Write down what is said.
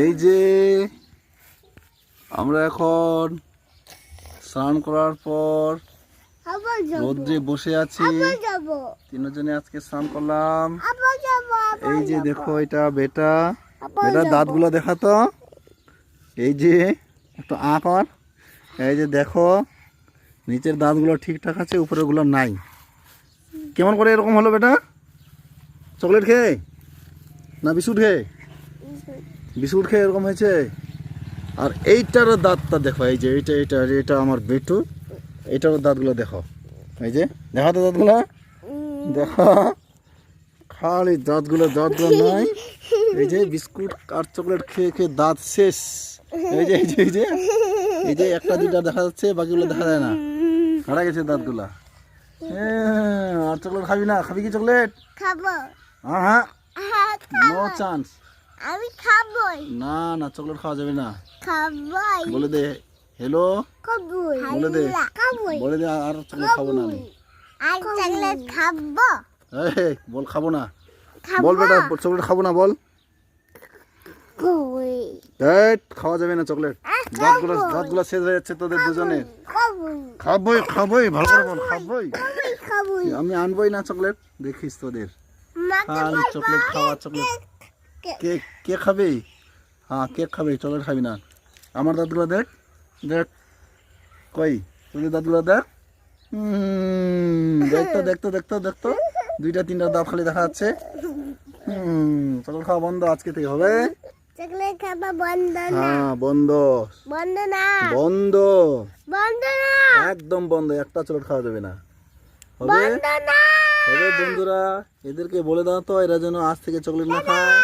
এই যে আমরা এখন স্নান করার পর রোদ্রে বসে আছি, তিনজনে আজকে স্নান করলাম। এই যে দেখো, এটা বেটা, বেটার দাঁতগুলো দেখাতো। এই যে একটু আঁকর, এই যে দেখো নিচের দাঁতগুলো ঠিকঠাক আছে, উপরেগুলো নাই। কেমন করে এরকম হলো বেটা? চকলেট খেয়ে না বিস্কুট খেয়ে? বিস্কুট খেয়ে এরকম হয়েছে। আর এইটার দাঁতটা দেখো, এই যে এইটা এটা এটা আমার বেটু, এইটার দাঁতগুলো দেখো। এই যে দেখা তো দাঁতগুলো, দেখো খালি দাঁতগুলো নাই। এই যে বিস্কুট আর চকলেট খেয়ে খেয়ে দাঁত শেষ। এই যে এই যে এই যে এই যে একটা দুইটা দেখা যাচ্ছে, বাকিগুলো দেখা যায় না, হারা গেছে দাঁতগুলা। আর চকলেট খাবি না? খাবি কি চকলেট? খাবো। হ্যাঁ, নো চান্স। আমি খাবই। না না, চকলেট খাওয়া যাবে না। খাবই। বলে দে হ্যালো, খাবই। বলে দে, খাবই। বলে দে আর চকলেট খাবো না আমি। আর চকলেট খাবো। এই বল খাবো না, বল বেটা চকলেট খাবো না বল। খাবই। এই খাওয়া যাবে না চকলেট, দাঁতগুলো শেষ হয়ে যাচ্ছে তোদের দুজনের। খাবই খাবই, ভালো করে বল খাবই। খাবই। আমি আনবই না চকলেট, দেখিস তোদের খালি চকলেট খাওয়া, চকলেট। কেক, কেক খাবি? হ্যাঁ কেক খাবি, চকলেট খাবি না। আমার দাঁতগুলো দেখ, দেখ কই তোদের দাঁতগুলো দেখ। দেখতো দেখতো দেখতো দেখতো, দুইটা তিনটা দাঁত খালি দেখা যাচ্ছে। চকলেট খাওয়া বন্ধ আজকে থেকে হবে। চকলেট খাওয়া বন্ধ না। হ্যাঁ বন্ধ, বন্ধ না। বন্ধ, বন্ধ না। একদম বন্ধ। একটা চকলেট খাওয়া যাবে না, হবে? বন্ধ না। হবে বন্ধুরা, এদেরকে বলে দাও তো এরা যেন আজ থেকে চকলেট না খায়।